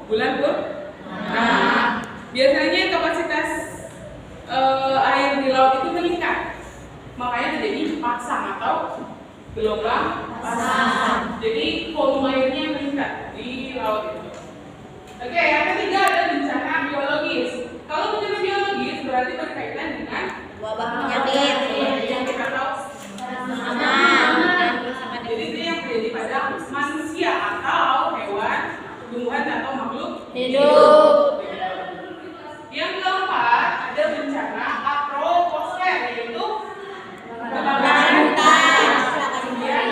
bulan purnama. Biasanya kapasitas air di laut itu meningkat, makanya terjadi pasang atau gelombang pasang. Jadi volume airnya meningkat di laut itu. Oke, yang ketiga ada bencana biologis. Kalau bencana biologis berarti berkaitan dengan wabah penyakit yang kita tahu sama. Jadi itu yang terjadi pada manusia atau hewan, tumbuhan atau makhluk hidup. Yang keempat ada bencana atroposfer, yaitu kebakaran hutan, kemudian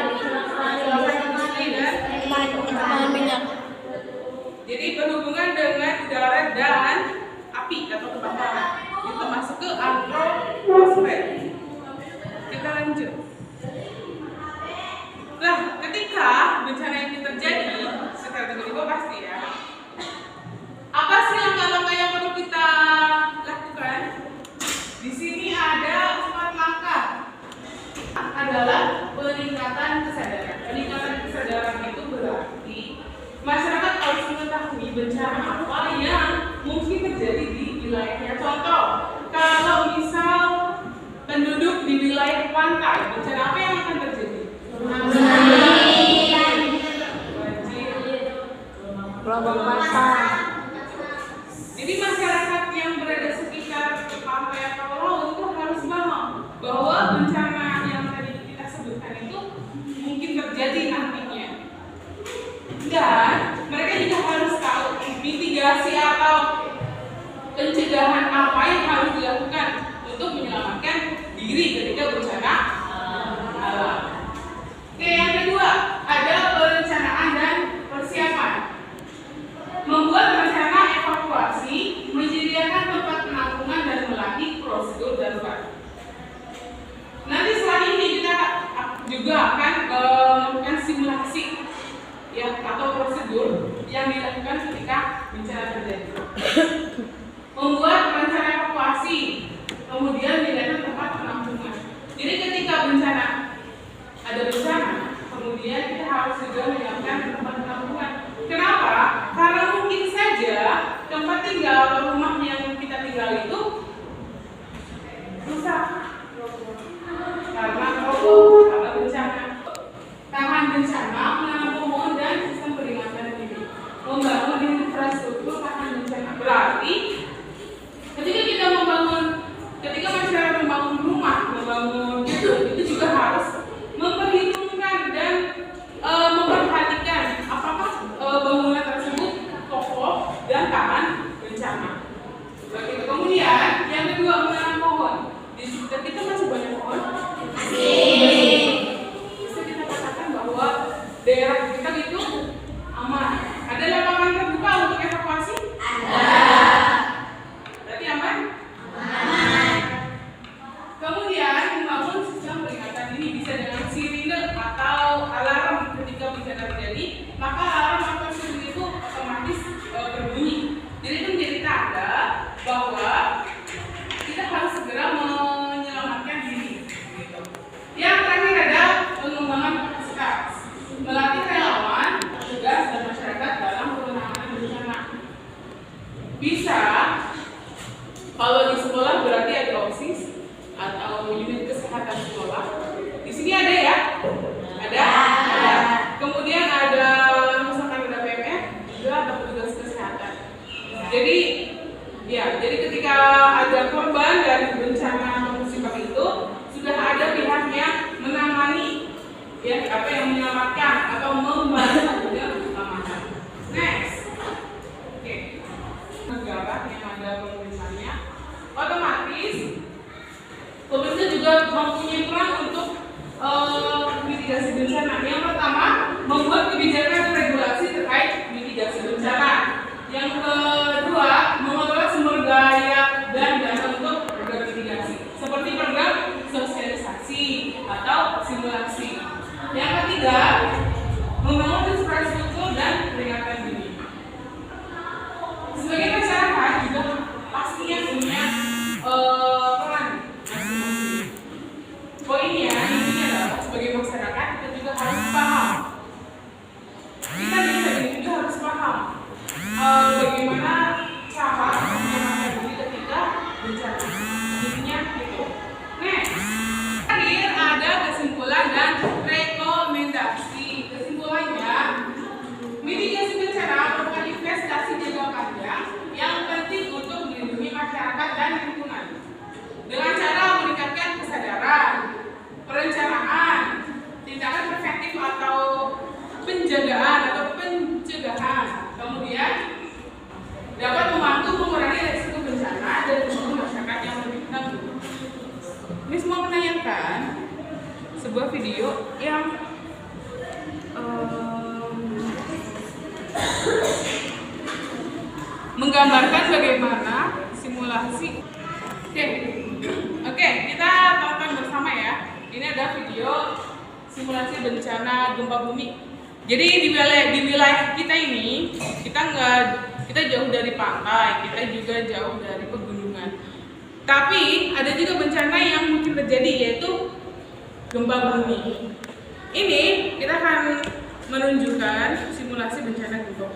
Kekurangan minyak. jadi berhubungan dengan udara dan api atau kebakaran. Itu masuk ke atroposfer. Kita lanjut. Nah, ketika bencana ini terjadi, secara tiba-tiba pasti ya. Apa sih langkah-langkah yang perlu kita lakukan? Di sini ada 4 langkah. Adalah peningkatan kesadaran. Peningkatan kesadaran itu berarti masyarakat harus mengetahui bencana apa yang mungkin terjadi di wilayahnya. Contoh, kalau misal penduduk di wilayah pantai, bencana apa yang akan terjadi? Gelombang pasang. Jadi masyarakat yang berada sekitar pantai atau laut itu harus paham bahwa bencana yang tadi kita sebutkan itu mungkin terjadi nantinya. Dan mereka juga harus tahu mitigasi atau pencegahan apa yang harus dilakukan untuk menyelamatkan diri ketika bencana alam. Oke, yang kedua ada perencanaan dan persiapan. Membuat rencana evakuasi, menyediakan tempat penampungan dan melatih prosedur darurat. Nanti setelah ini kita juga akan melakukan simulasi ya atau prosedur yang dilakukan ketika bencana terjadi. Membuat rencana evakuasi, kemudian menyediakan tempat penampungan. Jadi ketika ada bencana, kemudian kita harus juga menyiapkan tempat penampungan. Kenapa? Karena mungkin saja tempat tinggal atau rumah yang kita tinggal itu rusak karena roboh, karena bencana. Tahan bencana, menanam pohon dan sistem peringatan dini. Membangun infrastruktur tahan bencana. Berarti ketika masyarakat membangun rumah, membangun itu juga harus memperhitungkan dan memperhatikan apakah bangunan tersebut kokoh dan tahan bencana. Kemudian yang kedua menanam pohon. Di sekitar kita masih banyak pohon. Bisa kita katakan bahwa daerah kita itu aman. Ada lapangan terbuka untuk evakuasi? Ada. Berarti aman? Aman. Kemudian membangun sistem peringatan dini bisa dengan sirine atau alarm ketika bencana terjadi, maka alarm atau sirine itu otomatis berbunyi. Jadi itu menjadi tanda bahwa kita harus segera menyelamatkan diri. Gitu. Yang terakhir ada pengembangan kapasitas, melatih relawan, petugas dan masyarakat dalam penanganan bencana. Bisa kalau di sekolah berarti ada OSIS atau unit kesehatan sekolah. Di sini ada ya? Ada. Kemudian ada misalkan ada PMR juga ada petugas kesehatan. Jadi ketika ada korban dari bencana musibah itu sudah ada pihak yang menangani ya apa yang menyelamatkan atau membantu keselamatan. Next. Oke. Negara yang ada pemerintahannya otomatis pemerintah juga mempunyai peran untuk mitigasi bencana. Yang pertama, membuat kebijakan dan regulasi terkait mitigasi bencana. Yang kedua, mengelola sumber daya dan dana untuk menggambarkan bagaimana simulasi. Oke, kita tonton bersama ya. Ini ada video simulasi bencana gempa bumi. Jadi di wilayah kita ini kita jauh dari pantai, kita juga jauh dari pegunungan. Tapi ada juga bencana yang mungkin terjadi, yaitu gempa bumi. Ini kita akan menunjukkan simulasi bencana gempa